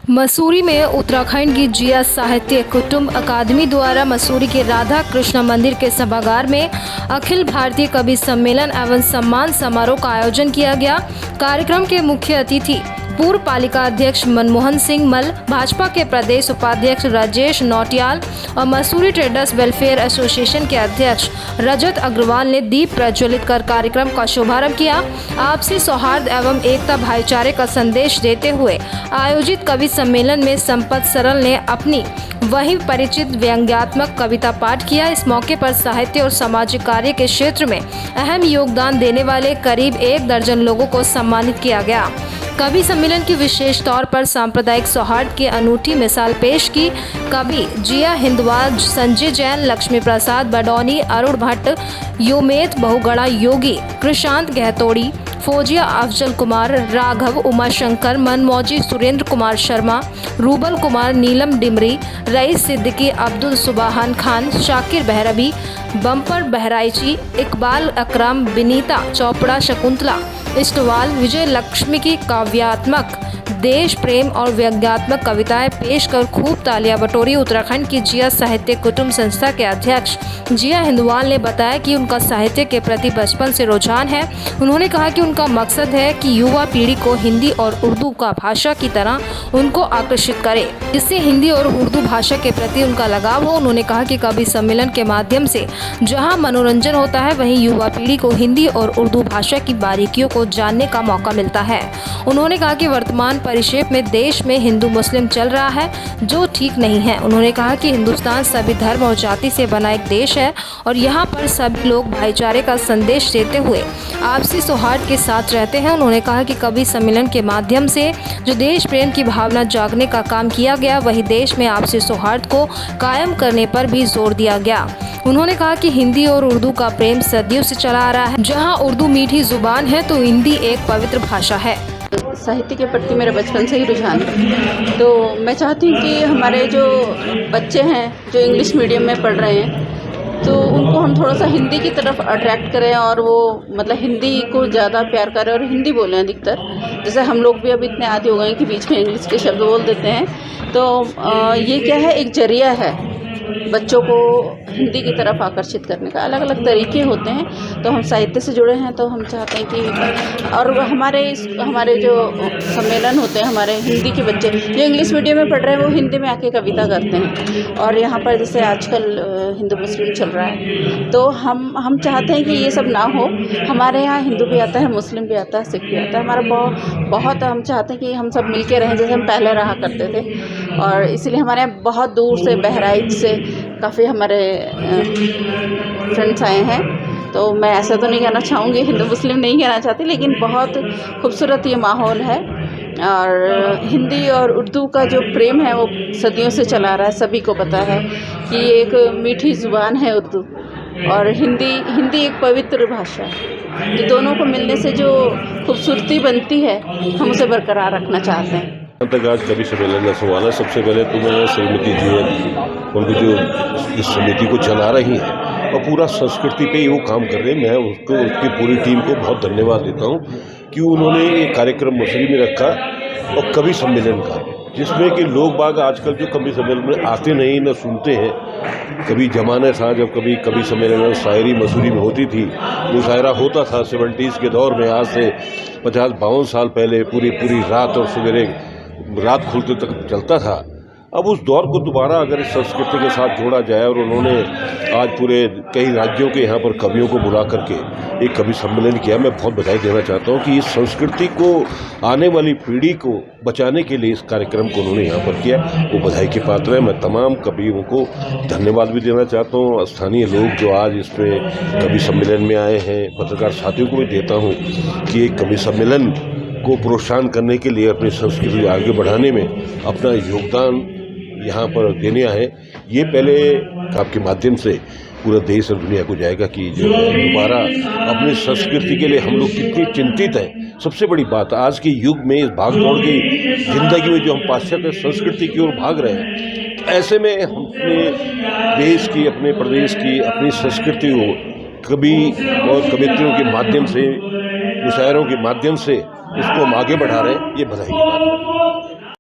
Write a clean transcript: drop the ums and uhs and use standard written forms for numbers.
मसूरी में उत्तराखंड की जिया साहित्य कुटुंब अकादमी द्वारा मसूरी के राधा कृष्ण मंदिर के सभागार में अखिल भारतीय कवि सम्मेलन एवं सम्मान समारोह का आयोजन किया गया। कार्यक्रम के मुख्य अतिथि पूर्व पालिका अध्यक्ष मनमोहन सिंह मल, भाजपा के प्रदेश उपाध्यक्ष राजेश नौटियाल और मसूरी ट्रेडर्स वेलफेयर एसोसिएशन के अध्यक्ष रजत अग्रवाल ने दीप प्रज्वलित कर कार्यक्रम का शुभारंभ किया। आपसी सौहार्द एवं एकता भाईचारे का संदेश देते हुए आयोजित कवि सम्मेलन में संपत सरल ने अपनी वही परिचित व्यंग्यात्मक कविता पाठ किया। इस मौके पर साहित्य और सामाजिक कार्य के क्षेत्र में अहम योगदान देने वाले करीब 1 दर्जन लोगों को सम्मानित किया गया। कवि सम्मेलन की विशेष तौर पर सांप्रदायिक सौहार्द की अनूठी मिसाल पेश की। कवि जिया हिंदवाल, संजय जैन, लक्ष्मी प्रसाद बडौनी, अरुण भट्ट, योमेत बहुगढ़ा योगी, कृषांत गहतोड़ी, फौजिया अफजल कुमार, राघव, उमाशंकर, मनमौजी, सुरेंद्र कुमार शर्मा, रूबल कुमार, नीलम डिमरी, रईस सिद्दीकी, अब्दुल सुबहान खान, शाकिर बहरबी, बम्पर बहराइची, इकबाल अकरम, बिनीता चोपड़ा, शकुंतला इस्टवाल, विजय लक्ष्मी की काव्यात्मक देश प्रेम और व्यंग्यात्मक कविताएं पेश कर खूब तालियां बटोरी। उत्तराखंड की जिया साहित्य कुटुंब संस्था के अध्यक्ष जिया हिंदवाल ने बताया कि उनका साहित्य के प्रति बचपन से रुझान है। उन्होंने कहा कि उनका मकसद है कि युवा पीढ़ी को हिंदी और उर्दू का भाषा की तरह उनको आकर्षित करे, जिससे हिंदी और उर्दू भाषा के प्रति उनका लगाव हो। उन्होंने कहा कि कवि सम्मेलन के माध्यम से जहाँ मनोरंजन होता है, वहीं युवा पीढ़ी को हिंदी और उर्दू भाषा की बारीकियों को जानने का मौका मिलता है। उन्होंने कहा कि वर्तमान परिक्षेप में देश में हिंदू मुस्लिम चल रहा है, जो ठीक नहीं है। उन्होंने कहा कि हिंदुस्तान सभी धर्म और जाति से बना एक देश है और यहाँ पर सभी लोग भाईचारे का संदेश देते हुए आपसी सौहार्द के साथ रहते हैं। उन्होंने कहा कि कवि सम्मेलन के माध्यम से जो देश प्रेम की भावना जागने का काम किया गया, वही देश में आपसी सौहार्द को कायम करने पर भी जोर दिया गया। उन्होंने कहा कि हिंदी और उर्दू का प्रेम सदियों से चला आ रहा है। जहाँ उर्दू मीठी जुबान है तो हिंदी एक पवित्र भाषा है। साहित्य के प्रति मेरा बचपन से ही रुझान है, तो मैं चाहती हूँ कि हमारे जो बच्चे हैं जो इंग्लिश मीडियम में पढ़ रहे हैं, तो उनको हम थोड़ा सा हिंदी की तरफ अट्रैक्ट करें और वो मतलब हिंदी को ज़्यादा प्यार करें और हिंदी बोलें अधिकतर। जैसे हम लोग भी अब इतने आदी हो गए हैं कि बीच में इंग्लिश के शब्द बोल देते हैं, तो ये क्या है, एक जरिया है बच्चों को हिंदी की तरफ आकर्षित करने का। अलग अलग तरीके होते हैं, तो हम साहित्य से जुड़े हैं, तो हम चाहते हैं कि और हमारे जो सम्मेलन होते हैं, हमारे हिंदी के बच्चे जो इंग्लिश मीडियम में पढ़ रहे हैं, वो हिंदी में आके कविता करते हैं। और यहाँ पर जैसे आजकल हिंदू मुस्लिम चल रहा है, तो हम चाहते हैं कि ये सब ना हो। हमारे यहाँ हिंदू भी आता है, मुस्लिम भी आता है, सिख भी आता है। हमारा बहुत हम चाहते हैं कि हम सब मिल के रहें जैसे हम पहले रहा करते थे। और इसलिए हमारे यहाँ बहुत दूर से, बहराइच से काफ़ी हमारे फ्रेंड्स आए हैं। तो मैं ऐसा तो नहीं कहना चाहूँगी, हिंदू मुस्लिम नहीं कहना चाहती, लेकिन बहुत खूबसूरत ये माहौल है। और हिंदी और उर्दू का जो प्रेम है वो सदियों से चला रहा है। सभी को पता है कि एक मीठी ज़ुबान है उर्दू, और हिंदी एक पवित्र भाषा है। तो दोनों को मिलने से जो खूबसूरती बनती है, हम उसे बरकरार रखना चाहते हैं। तक आज कवि सम्मेलन का सवाल है। सबसे पहले तो मैं श्रीमती जी उनको जो इस समिति को चला रही हैं और पूरा संस्कृति पे ही वो काम कर रहे हैं, मैं उसको उसकी पूरी टीम को बहुत धन्यवाद देता हूँ कि उन्होंने ये कार्यक्रम मसूरी में रखा और कवि सम्मेलन का, जिसमें कि लोग बाग आजकल जो कवि सम्मेलन में आते नहीं न सुनते हैं। कभी जमाना था जब कभी कवि सम्मेलन में शायरी मसूरी में होती थी, मुशायरा होता था 70s के दौर में, आज से 50-52 साल पहले पूरी रात और सवेरे रात खुलते तक चलता था। अब उस दौर को दोबारा अगर इस संस्कृति के साथ जोड़ा जाए, और उन्होंने आज पूरे कई राज्यों के यहाँ पर कवियों को बुला करके एक कवि सम्मेलन किया, मैं बहुत बधाई देना चाहता हूँ कि इस संस्कृति को आने वाली पीढ़ी को बचाने के लिए इस कार्यक्रम को उन्होंने यहाँ पर किया, वो बधाई के पात्र है। मैं तमाम कवियों को धन्यवाद भी देना चाहता हूँ। स्थानीय लोग जो आज इसमें कवि सम्मेलन में आए हैं, पत्रकार साथियों को भी देता हूँ कि एक कवि सम्मेलन को प्रोत्साहन करने के लिए, अपनी संस्कृति आगे बढ़ाने में अपना योगदान यहाँ पर देने आए। ये पहले आपके माध्यम से पूरा देश और दुनिया को जाएगा कि जो दोबारा अपनी संस्कृति के लिए हम लोग कितनी चिंतित हैं। सबसे बड़ी बात, आज के युग में इस भागदौड़ की जिंदगी में जो हम पाश्चात्य संस्कृति की ओर भाग रहे हैं, ऐसे में हम अपने देश की, अपने प्रदेश की, अपनी संस्कृति को कवि और कवित्रियों के माध्यम से, मुशायरों के माध्यम से इसको हम आगे बढ़ा रहे हैं। ये बधाई की बात है।